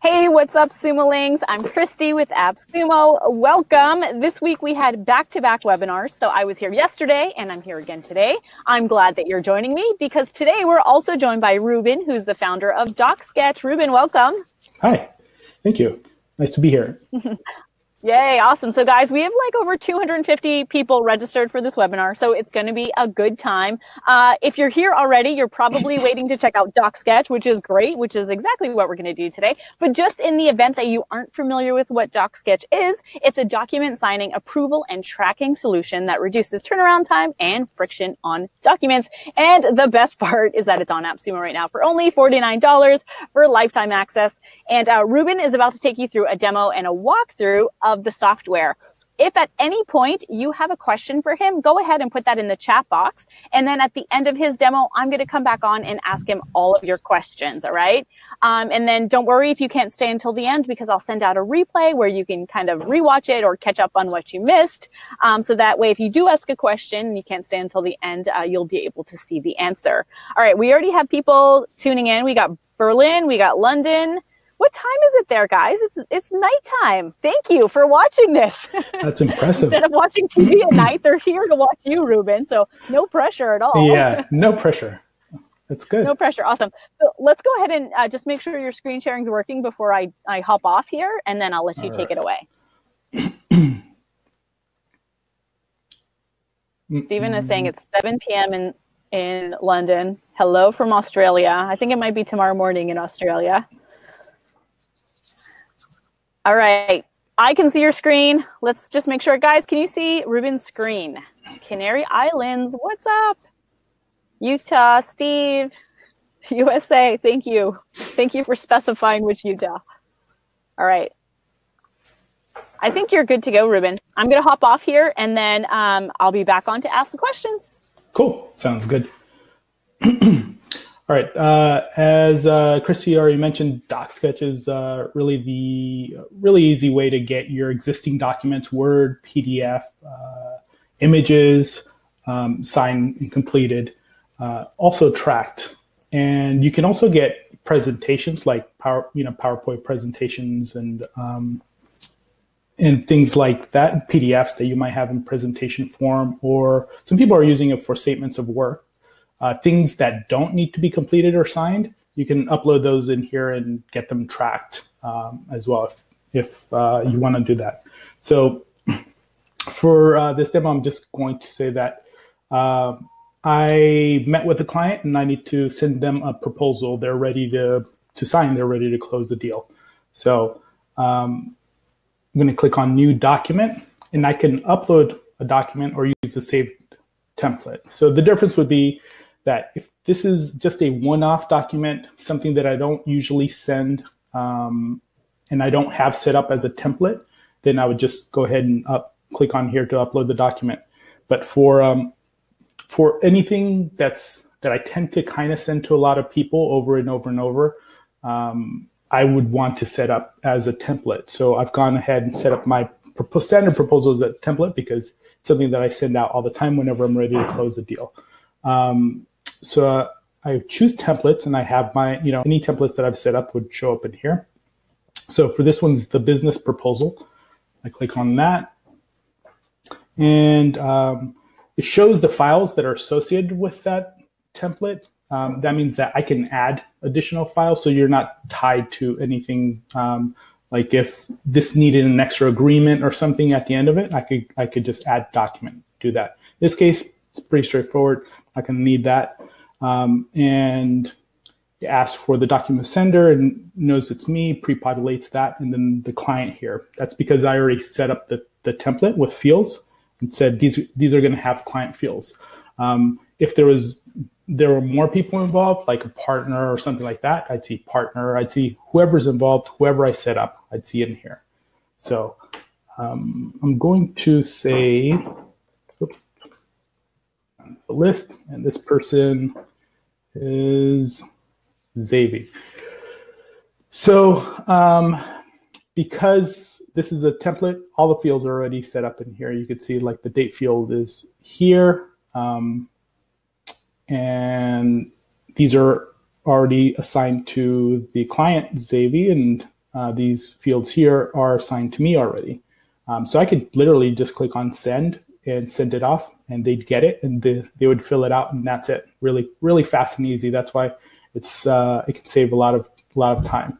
Hey, what's up, Sumolings? I'm Christy with AppSumo. Welcome. This week we had back-to-back webinars. So I was here yesterday and I'm here again today. I'm glad that you're joining me because today we're also joined by Ruben, who's the founder of DocSketch. Ruben, welcome. Hi, thank you. Nice to be here. Yay, awesome. So guys, we have like over 250 people registered for this webinar, so it's going to be a good time. If you're here already, you're probably waiting to check out DocSketch, which is great, which is exactly what we're going to do today. But just in the event that you aren't familiar with what DocSketch is, it's a document signing, approval, and tracking solution that reduces turnaround time and friction on documents. And the best part is that it's on AppSumo right now for only $49 for lifetime access. And Ruben is about to take you through a demo and a walkthrough of the software. If at any point you have a question for him, go ahead and put that in the chat box. And then at the end of his demo, I'm going to come back on and ask him all of your questions. All right. And then don't worry if you can't stay until the end, because I'll send out a replay where you can kind of rewatch it or catch up on what you missed. So that way, if you do ask a question and you can't stay until the end, you'll be able to see the answer. All right. We already have people tuning in. We got Berlin. We got London. What time is it there, guys? It's nighttime. Thank you for watching this. That's impressive. Instead of watching TV at night, they're here to watch you, Ruben. So no pressure at all. Yeah, no pressure. That's good. No pressure. Awesome. So let's go ahead and just make sure your screen sharing is working before I hop off here, and then I'll let you take it away. Stephen is saying it's 7 p.m. in London. Hello from Australia. I think it might be tomorrow morning in Australia. All right, I can see your screen. Let's just make sure. Guys, can you see Ruben's screen? Canary Islands, what's up? Utah, Steve, USA, thank you. Thank you for specifying which Utah. All right. I think you're good to go, Ruben. I'm going to hop off here, and then I'll be back on to ask the questions. Cool, sounds good. All right, as Christy already mentioned, DocSketch is really the really easy way to get your existing documents, Word, PDF, images, signed and completed, also tracked. And you can also get presentations like PowerPoint presentations and things like that, PDFs that you might have in presentation form, or some people are using it for statements of work. Things that don't need to be completed or signed, you can upload those in here and get them tracked as well if you want to do that. So for this demo, I'm just going to say that I met with the client and I need to send them a proposal. They're ready to sign. They're ready to close the deal. So I'm going to click on New Document, and I can upload a document or use a saved template. So the difference would be that if this is just a one-off document, something that I don't usually send and I don't have set up as a template, then I would just go ahead and click on here to upload the document. But for anything that I tend to kind of send to a lot of people over and over and over, I would want to set up as a template. So I've gone ahead and set up my standard proposal as a template because it's something that I send out all the time whenever I'm ready to close a deal. So I choose templates, and I have my, any templates that I've set up would show up in here. So for this one's the business proposal. I click on that, and it shows the files that are associated with that template. That means that I can add additional files, so you're not tied to anything. Like if this needed an extra agreement or something at the end of it, I could just add document, do that. In this case, it's pretty straightforward. I can need that. And it asks for the document sender and knows it's me, pre-populates that, and then the client here. That's because I already set up the template with fields and said these are going to have client fields. If there were more people involved, like a partner or something like that, I'd see partner, I'd see whoever's involved, whoever I set up, I'd see in here. So I'm going to say, oops, the list, and this person is Xavier. So because this is a template, all the fields are already set up in here. You can see like the date field is here. And these are already assigned to the client, Xavier, and these fields here are assigned to me already. So I could literally just click on send and send it off, and they'd get it, and they would fill it out, and that's it. Really, really fast and easy. That's why it can save a lot of time.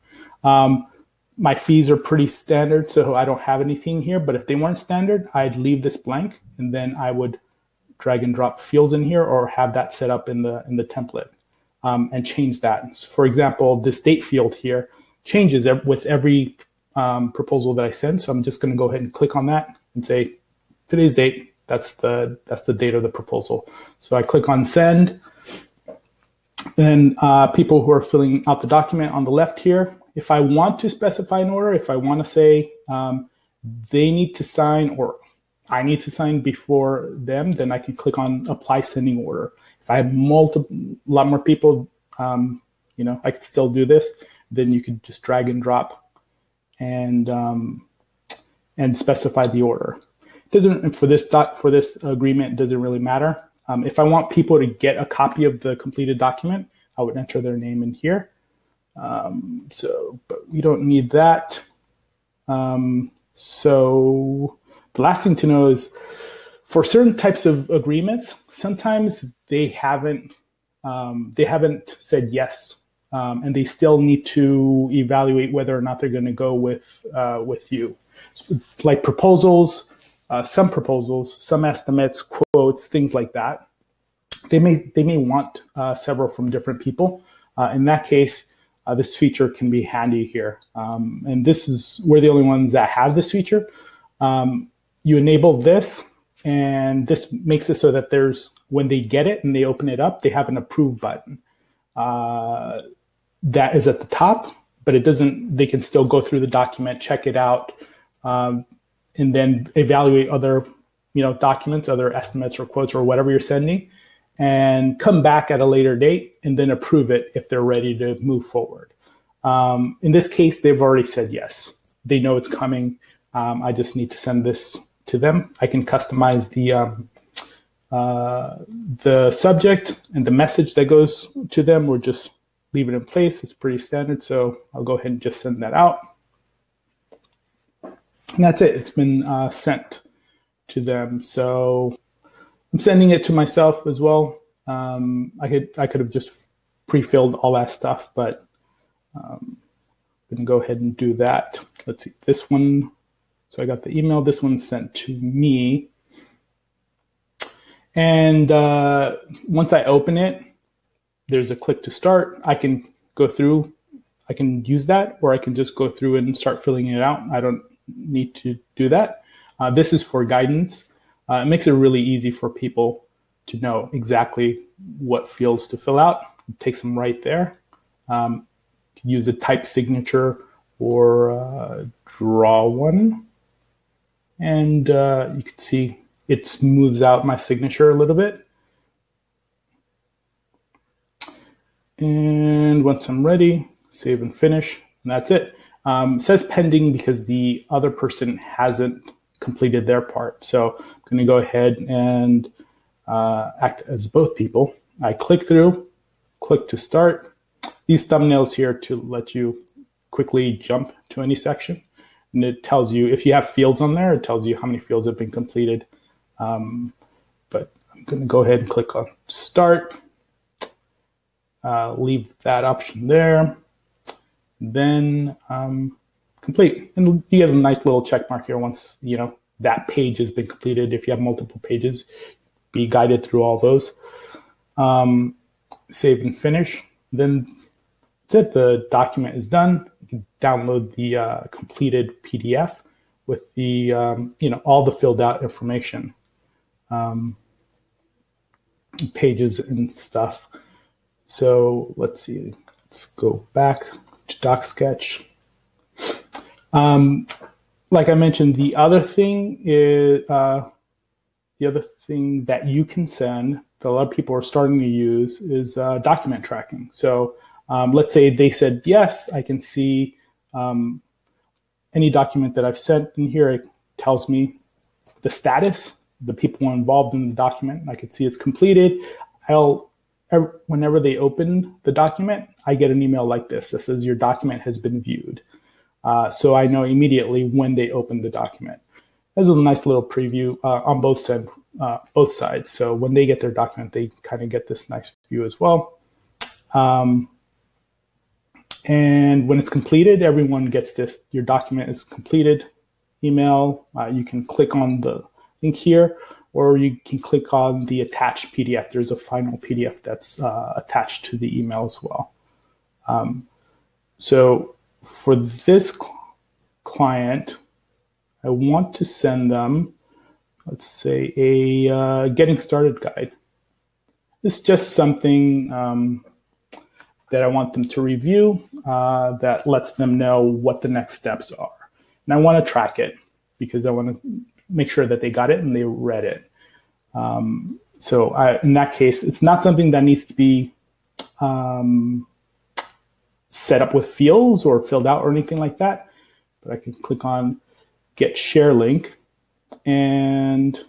My fees are pretty standard, so I don't have anything here. But if they weren't standard, I'd leave this blank, and then I would drag and drop fields in here, or have that set up in the template, and change that. So for example, this date field here changes with every proposal that I send. So I'm just going to go ahead and click on that and say today's date. That's the date of the proposal. So I click on send. Then people who are filling out the document on the left here, if I want to specify an order, if I want to say they need to sign or I need to sign before them, then I can click on apply sending order. If I have a lot more people, I could still do this. Then you could just drag and drop and specify the order. It doesn't for this agreement, it doesn't really matter. If I want people to get a copy of the completed document, I would enter their name in here. But we don't need that. So the last thing to know is for certain types of agreements, sometimes they haven't said yes, and they still need to evaluate whether or not they're going to go with you. So, like proposals, some estimates, quotes, things like that. They may want several from different people. In that case, this feature can be handy here. And we're the only ones that have this feature. You enable this, and this makes it so that when they get it and they open it up, they have an approve button. That is at the top, but they can still go through the document, check it out, and then evaluate other documents, other estimates or quotes or whatever you're sending, and come back at a later date and then approve it if they're ready to move forward. In this case, they've already said yes. They know it's coming. I just need to send this to them. I can customize the subject and the message that goes to them, or just leave it in place. It's pretty standard, so I'll go ahead and just send that out. And that's it. It's been sent to them. So I'm sending it to myself as well. I could have just pre-filled all that stuff, but I'm going to go ahead and do that. Let's see, this one. So I got the email. This one's sent to me. And once I open it, there's a click to start. I can go through. I can use that, or I can just go through and start filling it out. I don't need to do that. This is for guidance. It makes it really easy for people to know exactly what fields to fill out. It takes them right there. You can use a type signature or draw one. And you can see it smooths out my signature a little bit. And once I'm ready, save and finish, and that's it. It says pending because the other person hasn't completed their part. So I'm going to go ahead and act as both people. I click through, click to start. These thumbnails here to let you quickly jump to any section. And it tells you, if you have fields on there, it tells you how many fields have been completed. But I'm going to go ahead and click on start. Leave that option there. Then complete. And you get a nice little check mark here once that page has been completed. If you have multiple pages, be guided through all those. Save and finish. Then that's it. The document is done. You can download the completed PDF with the all the filled out information, pages and stuff. So let's see. Let's go back to DocSketch. Like I mentioned, the other thing is that you can send that a lot of people are starting to use is document tracking. So let's say they said yes, I can see any document that I've sent in here. It tells me the status, the people involved in the document. I can see it's completed. Whenever they open the document, I get an email like this that says your document has been viewed. so I know immediately when they open the document. There's a nice little preview on both sides. So when they get their document, they kind of get this nice view as well. And when it's completed, everyone gets this. Your document is completed email. You can click on the link here, or you can click on the attached PDF. There's a final PDF that's attached to the email as well. So for this client, I want to send them, let's say, a getting started guide. It's just something that I want them to review that lets them know what the next steps are. And I want to track it because I want to make sure that they got it and they read it. So in that case, it's not something that needs to be set up with fields or filled out or anything like that. But I can click on Get Share Link. And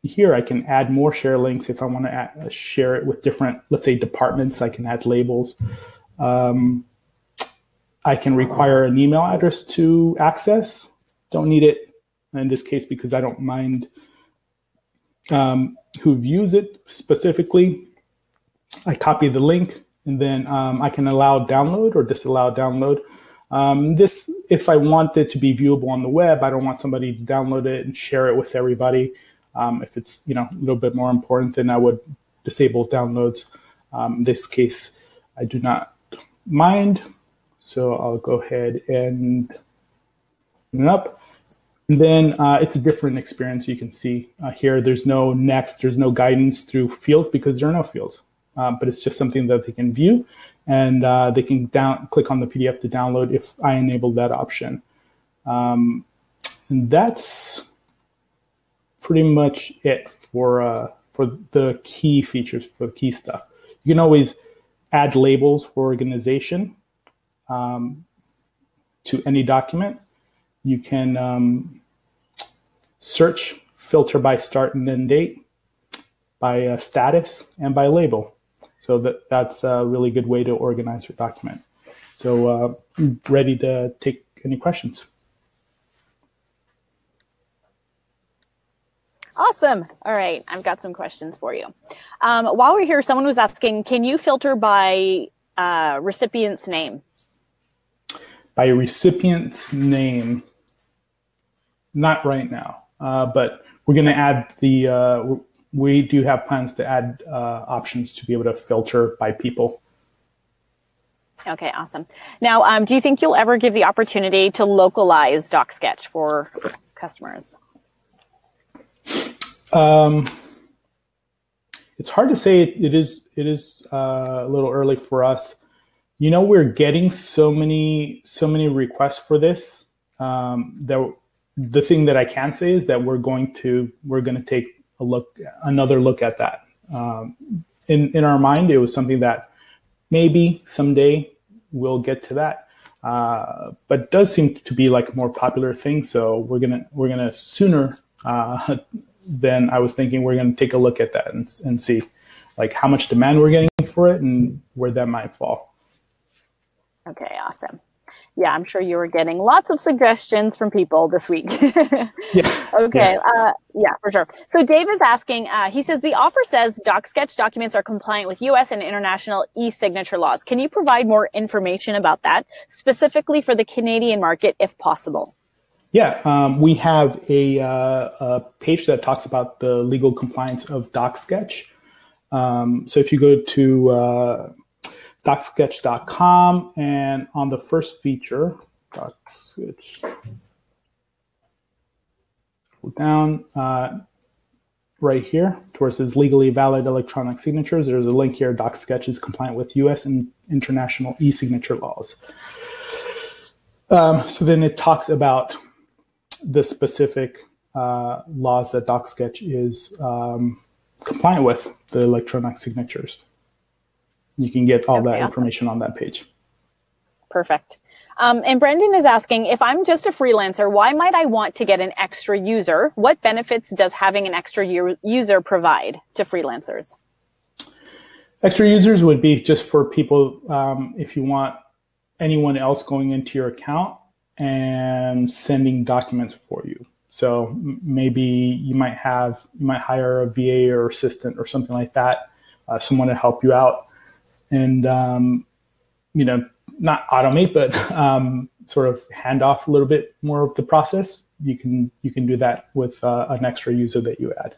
here I can add more share links if I want to share it with different, let's say, departments. I can add labels. I can require an email address to access. Don't need it in this case because I don't mind who views it specifically. I copy the link, and then I can allow download or disallow download. This, if I want it to be viewable on the web, I don't want somebody to download it and share it with everybody. If it's a little bit more important, then I would disable downloads. In this case, I do not mind, so I'll go ahead and open it up. And then it's a different experience. You can see here, there's no next, there's no guidance through fields because there are no fields. But it's just something that they can view, and they can click on the PDF to download if I enable that option. And that's pretty much it for the key features, for the key stuff. You can always add labels for organization to any document. You can search, filter by start and end date, by status, and by label. So that's a really good way to organize your document. So I'm ready to take any questions. Awesome. All right, I've got some questions for you. While we're here, someone was asking, can you filter by recipient's name? By recipient's name, not right now, but we're going to add the, we do have plans to add options to be able to filter by people. Okay, awesome. Now, do you think you'll ever give the opportunity to localize DocSketch for customers? It's hard to say. It is a little early for us. We're getting so many requests for this. That the thing that I can say is that we're going to take another look at that. In our mind, it was something that maybe someday we'll get to that. But it does seem to be like a more popular thing. So we're gonna sooner than I was thinking. We're gonna take a look at that and see like how much demand we're getting for it and where that might fall. Okay, awesome. Yeah, I'm sure you were getting lots of suggestions from people this week. Yeah. Okay. Yeah, for sure. So Dave is asking, he says, the offer says DocSketch documents are compliant with U.S. and international e-signature laws. Can you provide more information about that, specifically for the Canadian market, if possible? Yeah, we have a page that talks about the legal compliance of DocSketch. So if you go to DocSketch.com, and on the first feature, DocSketch, go down right here towards says legally valid electronic signatures. There's a link here. DocSketch is compliant with U.S. and international e-signature laws. So then it talks about the specific laws that DocSketch is compliant with, the electronic signatures. You can get all that information on that page. Perfect. And Brendan is asking, if I'm just a freelancer, why might I want to get an extra user? What benefits does having an extra user provide to freelancers? Extra users would be just for people, if you want anyone else going into your account, and sending documents for you. So maybe you might hire a VA or assistant or something like that, someone to help you out, and not automate, but sort of hand off a little bit more of the process. You can do that with an extra user that you add.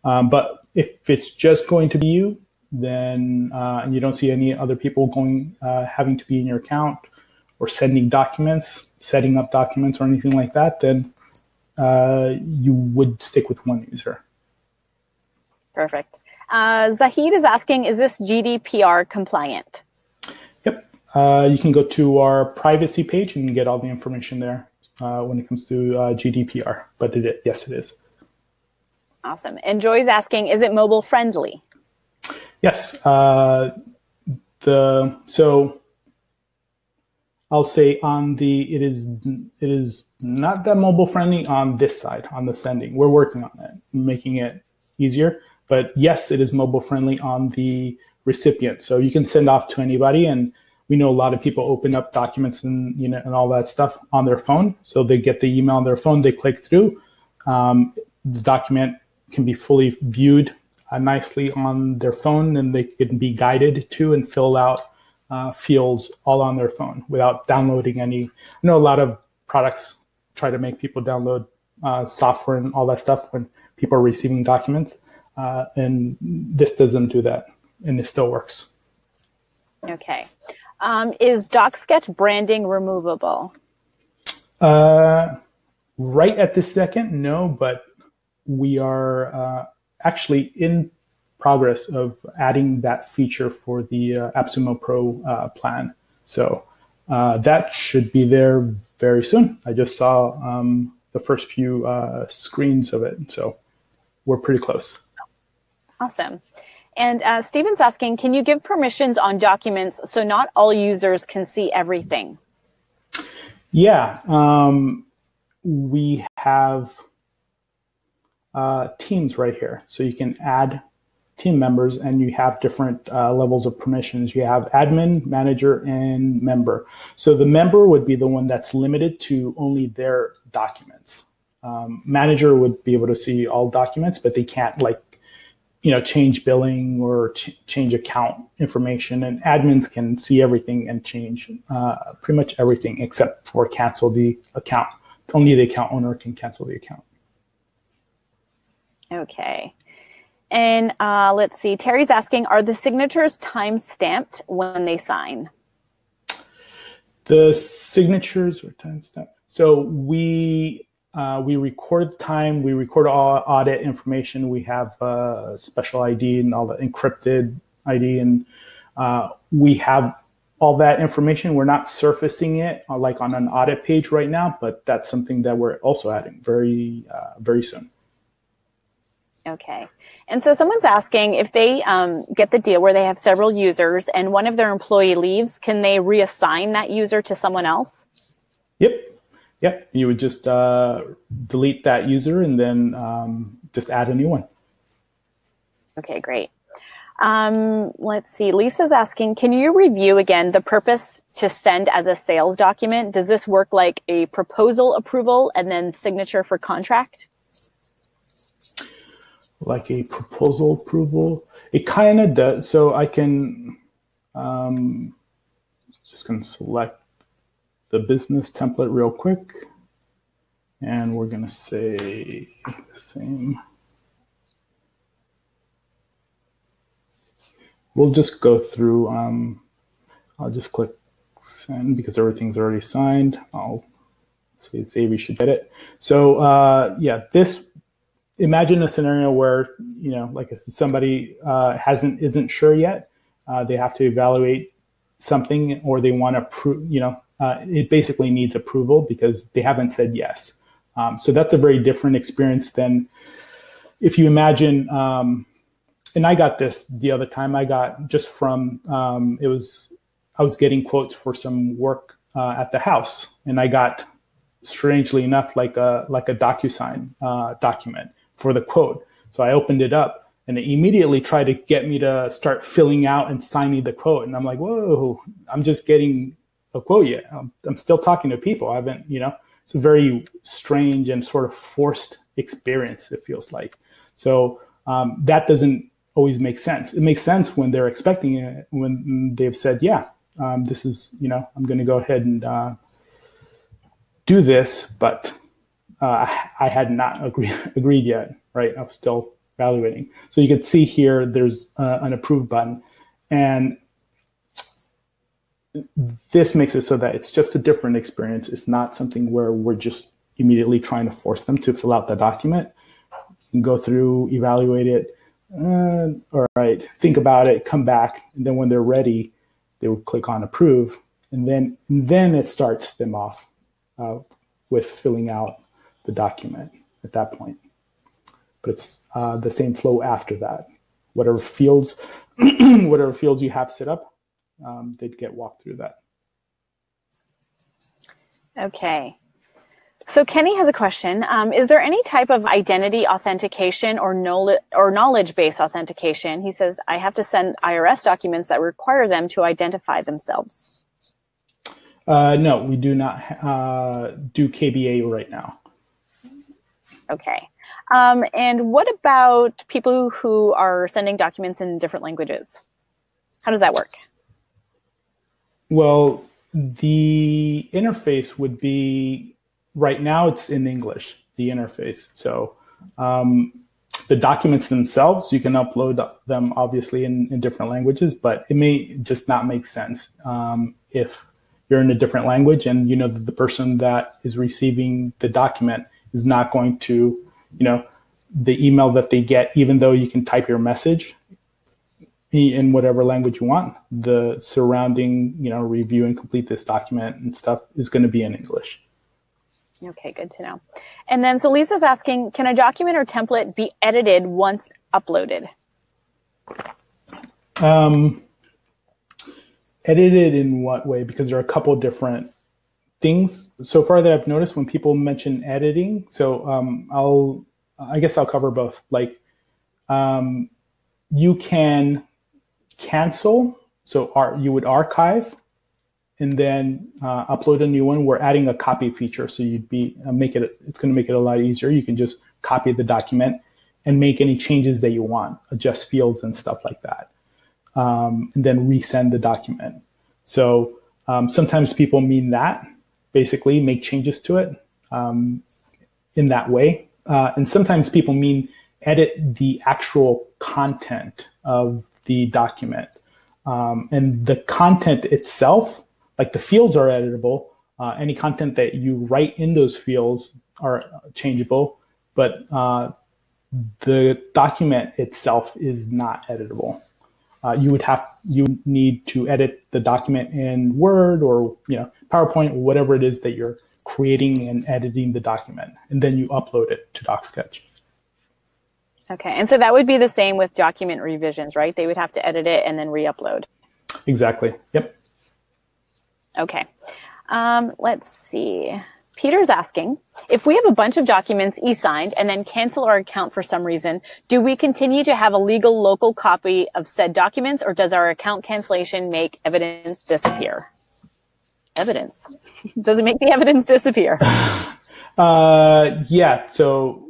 But if it's just going to be you, then and you don't see any other people having to be in your account or sending documents, setting up documents or anything like that, then you would stick with one user. Perfect. Zahid is asking, is this GDPR compliant? Yep. You can go to our privacy page and get all the information there when it comes to GDPR. But yes, it is. Awesome. And Joy's asking, is it mobile friendly? Yes. So I'll say it is not that mobile friendly on this side, on the sending. We're working on it, making it easier. But yes, it is mobile friendly on the recipient. So you can send off to anybody, and we know a lot of people open up documents and and all that stuff on their phone. So they get the email on their phone, they click through. The document can be fully viewed nicely on their phone, and they can be guided to and fill out fields all on their phone without downloading any. I know a lot of products try to make people download software and all that stuff when people are receiving documents, and this doesn't do that, and it still works. Okay. Is DocSketch branding removable? Right at this second, no, but we are actually in progress of adding that feature for the AppSumo Pro plan. So that should be there very soon. I just saw the first few screens of it, so we're pretty close. Awesome. And Steven's asking, can you give permissions on documents so not all users can see everything? Yeah, we have teams right here. So you can add team members, and you have different levels of permissions. You have admin, manager, and member. So the member would be the one that's limited to only their documents. Manager would be able to see all documents, but they can't change billing or change account information. And admins can see everything and change pretty much everything except for cancel the account. Only the account owner can cancel the account. Okay. And let's see, Terry's asking, are the signatures time-stamped when they sign? The signatures are time-stamped. So we record time, we record all audit information. We have special ID and all the encrypted ID, and we have all that information. We're not surfacing it like on an audit page right now, but that's something that we're also adding very soon. Okay. And so someone's asking, if they get the deal where they have several users and one of their employee leaves, can they reassign that user to someone else? Yep. You would just delete that user and then just add a new one. Okay, great. Let's see. Lisa's asking, can you review again the purpose to send as a sales document? Does this work like a proposal approval and then signature for contract? Like a proposal approval? It kind of does. So I can, just going to select the business template real quick. And we're going to say the same. We'll just go through, I'll just click send because everything's already signed. I'll say save, you should get it. So yeah, imagine a scenario where, like I said, somebody isn't sure yet. They have to evaluate something, or they want to prove, it basically needs approval because they haven't said yes. So that's a very different experience than if you imagine, and I got this the other time. I got just from, I was getting quotes for some work at the house, and I got, strangely enough, like a DocuSign document for the quote. So I opened it up, and it immediately tried to get me to start filling out and signing the quote. And I'm like, whoa, I'm just getting a quote yet. I'm still talking to people. I haven't, it's a very strange and sort of forced experience, it feels like. So that doesn't always make sense. It makes sense when they're expecting it, when they've said, yeah, this is, I'm going to go ahead and do this, but I had not agreed yet, right? I was still evaluating. So you can see here, there's an approve button. And this makes it so that it's just a different experience. It's not something where we're just immediately trying to force them to fill out the document. You can go through, evaluate it, all right, think about it, come back, and then when they're ready, they will click on approve, and then it starts them off with filling out the document at that point. But it's the same flow after that. Whatever fields, whatever fields you have set up, they'd get walked through that. Okay. So Kenny has a question. Is there any type of identity authentication or knowledge-based authentication? He says, I have to send IRS documents that require them to identify themselves. No, we do not do KBA right now. Okay. And what about people who are sending documents in different languages? How does that work? Well, the interface would be, right now it's in English, the interface. So the documents themselves, you can upload them obviously in different languages, but it may just not make sense if you're in a different language and you know that the person that is receiving the document is not going to, the email that they get, even though you can type your message in whatever language you want, the surrounding, review and complete this document and stuff is going to be in English. Okay, good to know. And then, so Lisa's asking, can a document or template be edited once uploaded? Edited in what way? Because there are a couple of different things so far that I've noticed when people mention editing. So I guess I'll cover both. Like you can cancel, so you would archive and then upload a new one. We're adding a copy feature, so you'd be it's going to make it a lot easier. You can just copy the document and make any changes that you want, adjust fields and stuff like that, and then resend the document. So sometimes people mean that, basically make changes to it in that way. And sometimes people mean edit the actual content of the document. And the content itself, like the fields are editable. Any content that you write in those fields are changeable, but the document itself is not editable. You need to edit the document in Word or PowerPoint, or whatever it is that you're creating and editing the document, and then you upload it to DocSketch. Okay, and so that would be the same with document revisions, right? They would have to edit it and then re-upload. Exactly. Yep. Okay. Let's see. Peter's asking, if we have a bunch of documents e-signed and then cancel our account for some reason, do we continue to have a legal local copy of said documents, or does our account cancellation make evidence disappear? Evidence? Does it make the evidence disappear? Yeah, so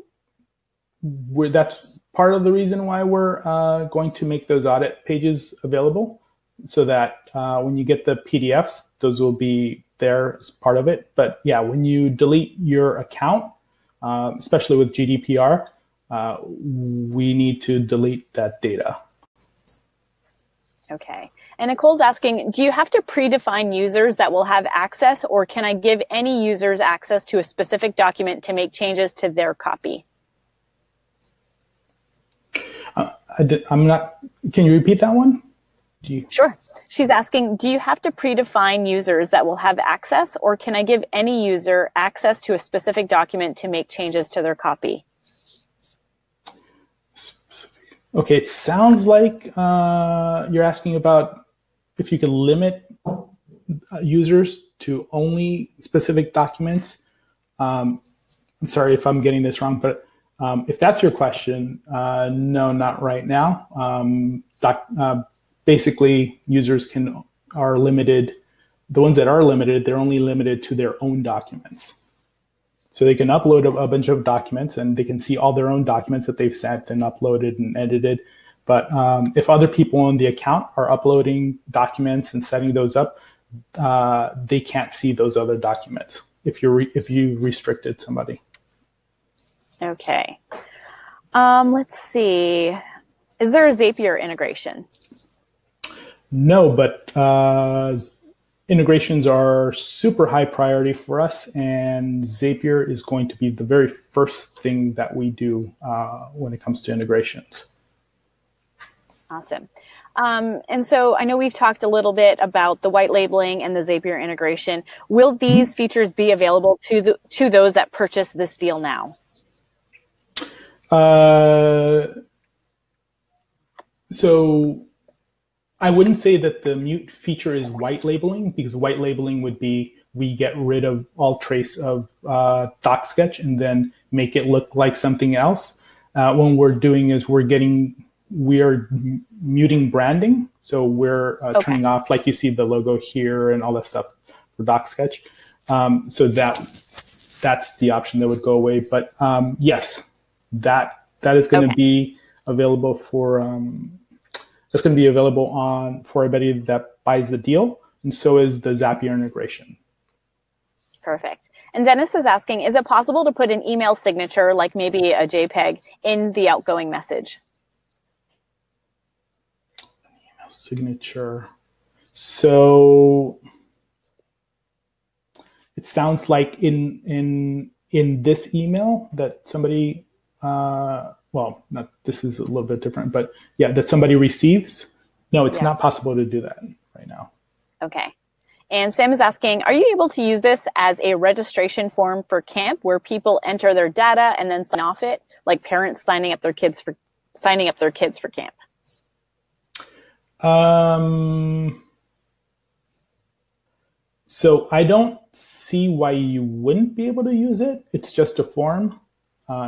that's part of the reason why we're going to make those audit pages available, so that when you get the PDFs, those will be there as part of it. But yeah, when you delete your account, especially with GDPR, we need to delete that data. Okay. And Nicole's asking, do you have to predefine users that will have access, or can I give any users access to a specific document to make changes to their copy? I'm not, can you repeat that one? Sure. She's asking, do you have to predefine users that will have access, or can I give any user access to a specific document to make changes to their copy? Okay, it sounds like you're asking about if you can limit users to only specific documents. I'm sorry if I'm getting this wrong, but if that's your question, no, not right now. Basically, users are limited the ones that are limited, they're only limited to their own documents. So they can upload a bunch of documents and they can see all their own documents that they've sent and uploaded and edited. But if other people on the account are uploading documents and setting those up, they can't see those other documents if you restricted somebody. Okay. Let's see. Is there a Zapier integration? No, but integrations are super high priority for us, and Zapier is going to be the very first thing that we do when it comes to integrations. Awesome. And so I know we've talked a little bit about the white labeling and the Zapier integration. Will these features be available to those that purchase this deal now? So I wouldn't say that the mute feature is white labeling, because white labeling would be we get rid of all trace of DocSketch and then make it look like something else. What we're doing is we are muting branding. So we're turning off, like you see the logo here and all that stuff for DocSketch. So that's the option that would go away. But yes, that is going to be available for that's going to be available for everybody that buys the deal, and so is the Zapier integration. Perfect. And Dennis is asking, is it possible to put an email signature, like maybe a JPEG, in the outgoing message? Email signature. So it sounds like in this email that somebody, well, this is a little bit different, but yeah, that somebody receives. No, it's not possible to do that right now. Okay. And Sam is asking, are you able to use this as a registration form for camp where people enter their data and then sign off it, like parents signing up their kids for camp? So I don't see why you wouldn't be able to use it. It's just a form.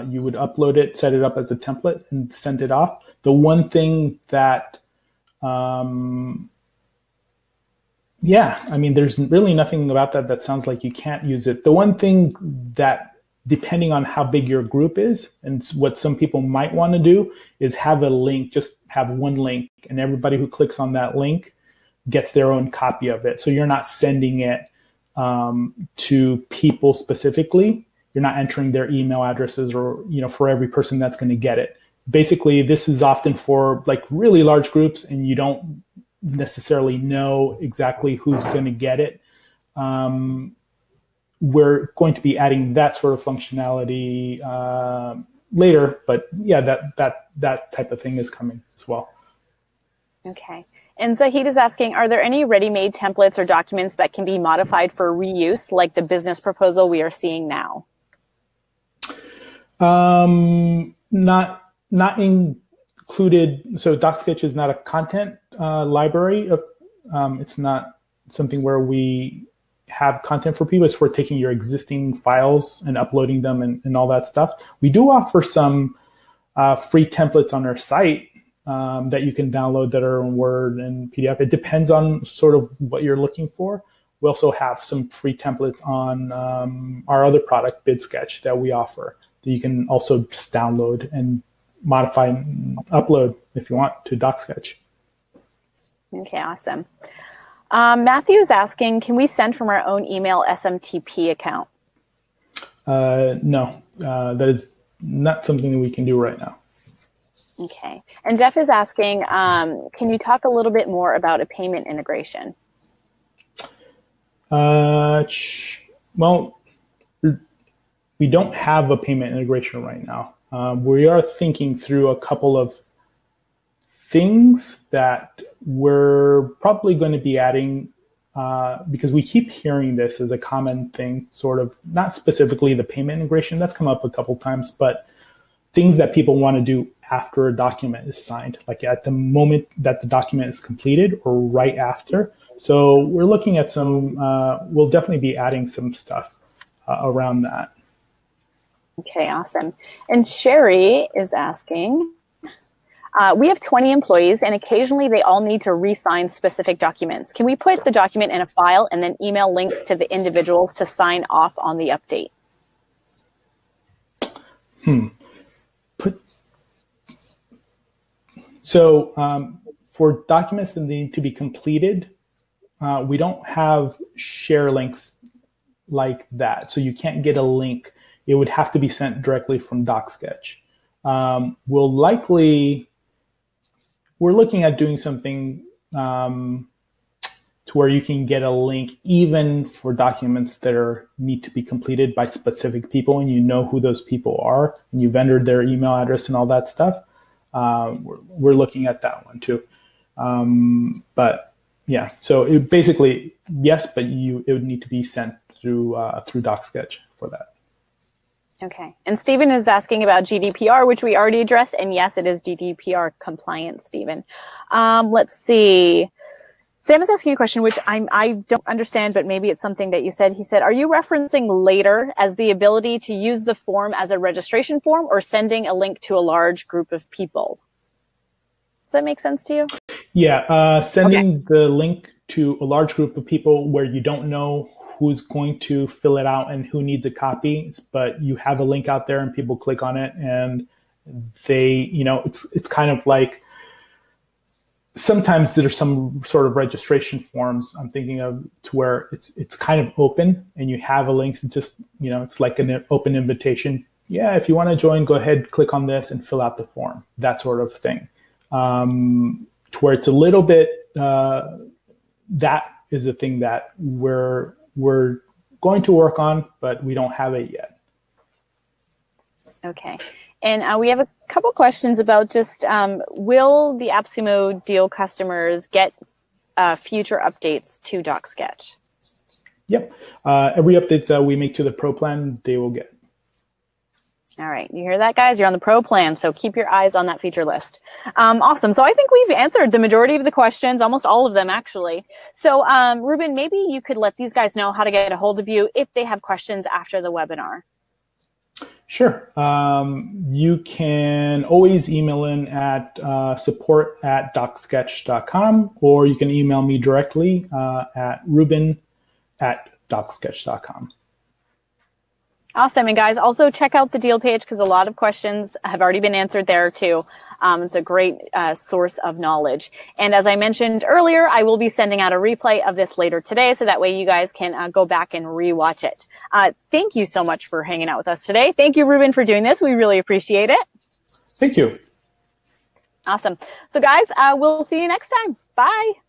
You would upload it, set it up as a template, and send it off. The one thing that, yeah, I mean, there's really nothing about that sounds like you can't use it. The one thing that, depending on how big your group is, and what some people might want to do, is have a link, just have one link, and everybody who clicks on that link gets their own copy of it. So you're not sending it to people specifically. You're not entering their email addresses or, for every person that's going to get it. Basically, this is often for like really large groups and you don't necessarily know exactly who's going to get it. We're going to be adding that sort of functionality later, but yeah, that type of thing is coming as well. Okay. And Zahid is asking, are there any ready-made templates or documents that can be modified for reuse, like the business proposal we are seeing now? Not included. So DocSketch is not a content library. It's not something where we have content for people. It's for taking your existing files and uploading them and all that stuff. We do offer some free templates on our site that you can download that are in Word and PDF. It depends on sort of what you're looking for. We also have some free templates on our other product, BidSketch, that we offer that you can also just download and modify and upload if you want to DocSketch. Okay, awesome. Matthew's asking, can we send from our own email SMTP account? No, that is not something that we can do right now. Okay. And Jeff is asking, can you talk a little bit more about a payment integration? Well, we don't have a payment integration right now. We are thinking through a couple of things that we're probably going to be adding because we keep hearing this as a common thing, sort of, not specifically the payment integration, that's come up a couple times, but things that people want to do after a document is signed, like at the moment that the document is completed or right after. So we're looking at some, we'll definitely be adding some stuff around that. Okay, awesome. And Sherry is asking, We have 20 employees, and occasionally they all need to re-sign specific documents. Can we put the document in a file and then email links to the individuals to sign off on the update? For documents that need to be completed, we don't have share links like that. So you can't get a link. It would have to be sent directly from DocSketch. We're looking at doing something to where you can get a link even for documents that need to be completed by specific people, and you know who those people are, and you've entered their email address and all that stuff. We're looking at that one too. But yeah, so it basically, yes, but it would need to be sent through DocSketch for that. Okay. And Stephen is asking about GDPR, which we already addressed. And yes, it is GDPR compliant, Stephen. Let's see. Sam is asking a question, which I don't understand, but maybe it's something that you said. He said, are you referencing later as the ability to use the form as a registration form or sending a link to a large group of people? Does that make sense to you? Yeah, sending the link to a large group of people where you don't know who's going to fill it out and who needs a copy, but you have a link out there and people click on it and they, it's kind of like, sometimes there's some sort of registration forms I'm thinking of to where it's kind of open and you have a link, just, it's like an open invitation. Yeah, if you want to join, go ahead, click on this and fill out the form, that sort of thing. To where it's a little bit, that is a thing that we're going to work on, but we don't have it yet. Okay. And we have a couple questions about just, will the AppSumo deal customers get future updates to DocSketch? Yep. Every update that we make to the Pro plan, they will get. All right. You hear that, guys? You're on the Pro plan, so keep your eyes on that feature list. Awesome. So I think we've answered the majority of the questions, almost all of them, actually. So, Ruben, maybe you could let these guys know how to get a hold of you if they have questions after the webinar. Sure. You can always email in at support@docsketch.com, or you can email me directly at ruben@docsketch.com. Awesome. And guys, also check out the deal page because a lot of questions have already been answered there too. It's a great source of knowledge. And as I mentioned earlier, I will be sending out a replay of this later today, so that way you guys can go back and rewatch it. Thank you so much for hanging out with us today. Thank you, Ruben, for doing this. We really appreciate it. Thank you. Awesome. So guys, we'll see you next time. Bye.